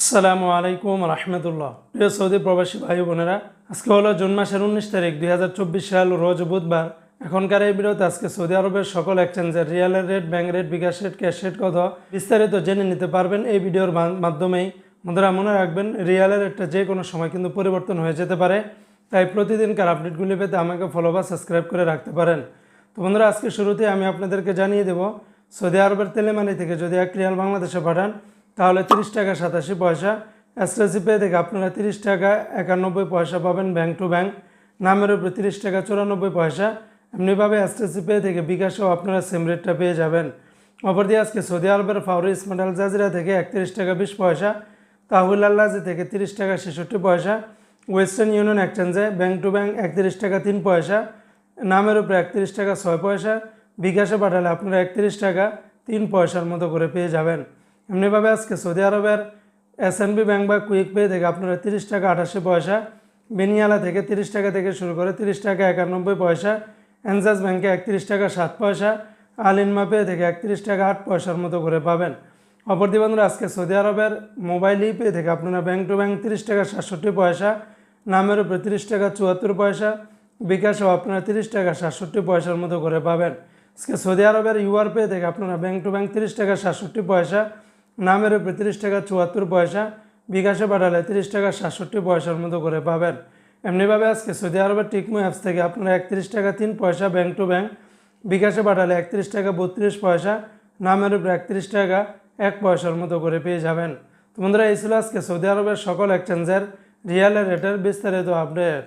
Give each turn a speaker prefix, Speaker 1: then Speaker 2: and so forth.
Speaker 1: আসসালামু আলাইকুম রহমতুল্লাহ। প্রিয় সৌদি প্রবাসী ভাই বোনেরা, আজকে হলো জুন মাসের 19 তারিখ 2024 সাল, রোজ বুধবার। এখনকার এই ভিডিওতে আজকে সৌদি আরবের সকল এক্সচেঞ্জের রিয়ালের রেট, ব্যাংক রেট, বিকাশ রেট, ক্যাশ রেট কত বিস্তারিত জেনে নিতে পারবেন এই ভিডিওর মাধ্যমেই। বন্ধুরা মনে রাখবেন, রিয়ালের রেটটা যে কোনো সময় কিন্তু পরিবর্তন হয়ে যেতে পারে, তাই প্রতিদিনকার আপডেটগুলি পেতে আমাকে ফলো বা সাবস্ক্রাইব করে রাখতে পারেন। তো বন্ধুরা, আজকে শুরুতে আমি আপনাদেরকে জানিয়ে দেব, সৌদি আরবের তেলেমানি থেকে যদি 1 রিয়াল বাংলাদেশে পাঠান তাহলে 30 টাকা 87 পয়সা। এসটিসি পে থেকে আপনারা 30 টাকা 91 পয়সা পাবেন ব্যাংক টু ব্যাংক, নামের উপরে 30 টাকা 94 পয়সা। এমনিভাবে এসটিসি পে থেকে বিকাশেও আপনারা সেম রেটটা পেয়ে যাবেন। অপরদিকে আজকে সৌদি আরবের ফাউরি স্মার্ট আল জাজিরা থেকে 31 টাকা 20 পয়সা, তাহুল আল্লাজি থেকে 30 টাকা 66 পয়সা, ওয়েস্টার্ন ইউনিয়ন এক্সচেঞ্জে ব্যাংক টু ব্যাংক 31 টাকা 3 পয়সা, নামের উপরে 31 টাকা 6 পয়সা, বিকাশে পাঠালে আপনারা 31 টাকা 3 পয়সার মতো করে পেয়ে যাবেন। এমনিভাবে আজকে সৌদি আরবের এসএনবি ব্যাংক বা কুইক পে থেকে আপনারা 30 টাকা 88 পয়সা, বেনিয়ালা থেকে 30 টাকা থেকে শুরু করে 30 টাকা 91 পয়সা, এনজাস ব্যাংকে 31 টাকা 7 পয়সা, আলিনমা পে থেকে 31 টাকা 8 পয়সার মতো করে পাবেন। অপরদিকে বন্ধুরা, আজকে সৌদি আরবের মোবাইল পে থেকে আপনারা ব্যাংক টু ব্যাংক 30 টাকা 67 পয়সা, নামের উপরে 30 টাকা 74 পয়সা, বিকাশেও আপনারা 30 টাকা 67 পয়সার মতো করে পাবেন। আজকে সৌদি আরবের ইউআর পে থেকে আপনারা ব্যাংক টু ব্যাংক 30 টাকা 67 পয়সা, নামের উপরে 30 টাকা 74 পয়সা, বিকাশে পাঠালে 30 টাকা 67 পয়সার মতো করে পাবেন। এমনিভাবে আজকে সৌদি আরবের টিকমো অ্যাপস থেকে আপনারা 31 টাকা 3 পয়সা ব্যাংক টু ব্যাংক, বিকাশে পাঠালে 31 টাকা 32 পয়সা, নামের উপরে 31 টাকা 1 পয়সার মতো করে পেয়ে যাবেন। তো বন্ধুরা, এই ছিল আজকে সৌদি আরবের সকল এক্সচেঞ্জের রিয়ালের রেটের বিস্তারিত আপডেট।